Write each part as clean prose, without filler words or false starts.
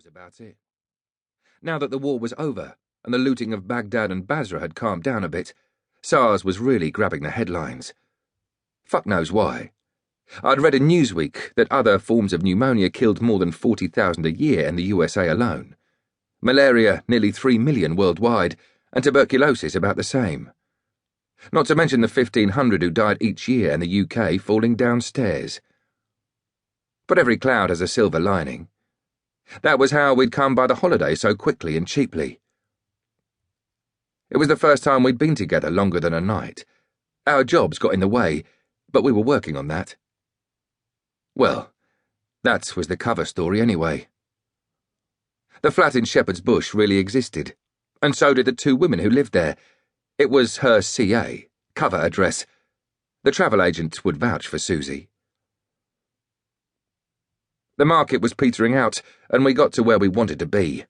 was about it. Now that the war was over and the looting of Baghdad and Basra had calmed down a bit, SARS was really grabbing the headlines. Fuck knows why. I'd read in Newsweek that other forms of pneumonia killed more than 40,000 a year in the USA alone. Malaria nearly 3 million worldwide, and tuberculosis about the same. Not to mention the 1,500 who died each year in the UK falling downstairs. But every cloud has a silver lining. That was how we'd come by the holiday so quickly and cheaply. It was the first time we'd been together longer than a night. Our jobs got in the way, but we were working on that. Well, that was the cover story anyway. The flat in Shepherd's Bush really existed, and so did the 2 women who lived there. It was her CA, cover address. The travel agent would vouch for Susie. The market was petering out, and we got to where we wanted to be.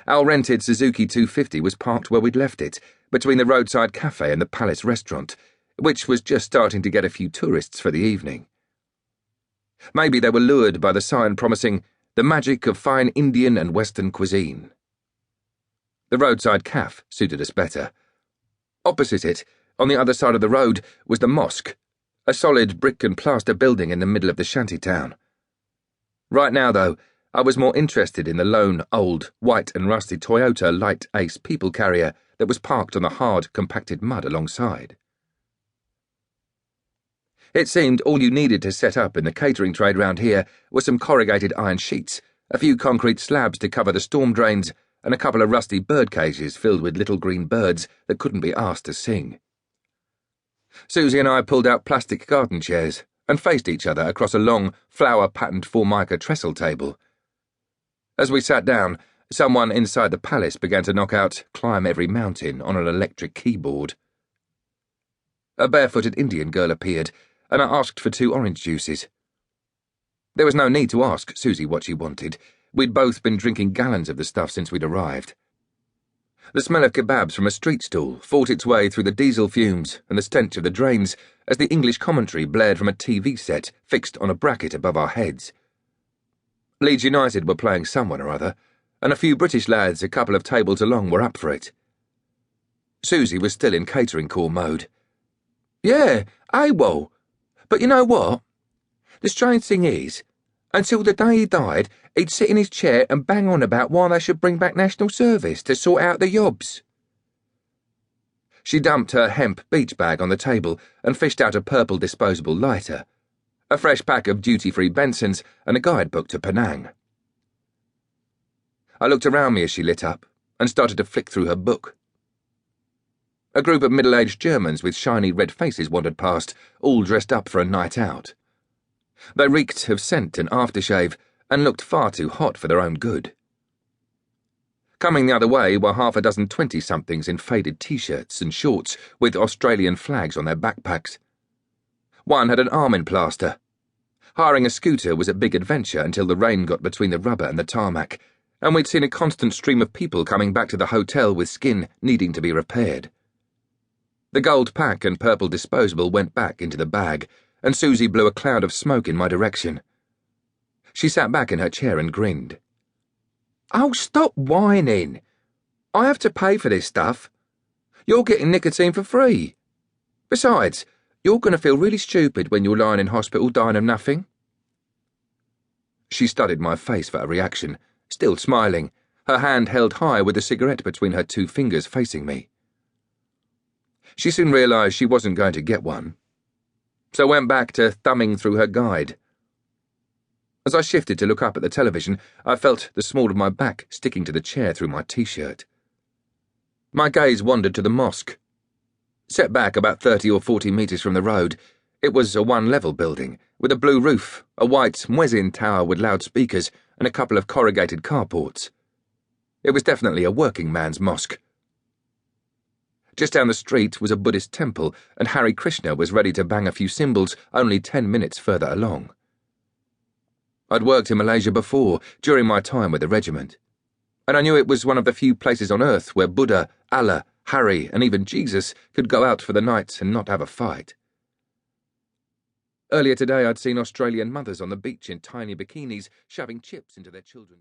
Our rented Suzuki 250 was parked where we'd left it, between the roadside cafe and the Palace restaurant, which was just starting to get a few tourists for the evening. Maybe they were lured by the sign promising the magic of fine Indian and Western cuisine. The roadside cafe suited us better. Opposite it, on the other side of the road, was the mosque, a solid brick and plaster building in the middle of the shanty town. Right now, though, I was more interested in the lone, old, white and rusty Toyota Light Ace people carrier that was parked on the hard, compacted mud alongside. It seemed all you needed to set up in the catering trade round here was some corrugated iron sheets, a few concrete slabs to cover the storm drains, and a couple of rusty bird cages filled with little green birds that couldn't be asked to sing. Susie and I pulled out plastic garden chairs and faced each other across a long, flower-patterned Formica trestle table. As we sat down, someone inside the palace began to knock out Climb Every Mountain on an electric keyboard. A barefooted Indian girl appeared, and I asked for 2 orange juices. There was no need to ask Susie what she wanted. We'd both been drinking gallons of the stuff since we'd arrived. The smell of kebabs from a street stall fought its way through the diesel fumes and the stench of the drains as the English commentary blared from a TV set fixed on a bracket above our heads. Leeds United were playing someone or other, and a few British lads a couple of tables along were up for it. Susie was still in catering call mode. "Yeah, AWOL. But you know what? The strange thing is, until the day he died, he'd sit in his chair and bang on about why they should bring back national service to sort out the yobs." She dumped her hemp beach bag on the table and fished out a purple disposable lighter, a fresh pack of duty-free Bensons, and a guidebook to Penang. I looked around me as she lit up and started to flick through her book. A group of middle-aged Germans with shiny red faces wandered past, all dressed up for a night out. They reeked of scent and aftershave and looked far too hot for their own good. Coming the other way were half a dozen 20-somethings in faded T-shirts and shorts with Australian flags on their backpacks. One had an arm in plaster. Hiring a scooter was a big adventure until the rain got between the rubber and the tarmac, and we'd seen a constant stream of people coming back to the hotel with skin needing to be repaired. The gold pack and purple disposable went back into the bag, and Susie blew a cloud of smoke in my direction. She sat back in her chair and grinned. "Oh, stop whining. I have to pay for this stuff. You're getting nicotine for free. Besides, you're going to feel really stupid when you're lying in hospital dying of nothing." She studied my face for a reaction, still smiling, her hand held high with a cigarette between her 2 fingers facing me. She soon realised she wasn't going to get one, so went back to thumbing through her guide. As I shifted to look up at the television, I felt the small of my back sticking to the chair through my T-shirt. My gaze wandered to the mosque. Set back about 30 or 40 metres from the road, it was a one-level building, with a blue roof, a white muezzin tower with loudspeakers, and a couple of corrugated carports. It was definitely a working man's mosque. Just down the street was a Buddhist temple, and Hare Krishna was ready to bang a few cymbals only 10 minutes further along. I'd worked in Malaysia before, during my time with the regiment, and I knew it was one of the few places on earth where Buddha, Allah, Harry, and even Jesus could go out for the night and not have a fight. Earlier today I'd seen Australian mothers on the beach in tiny bikinis shoving chips into their children's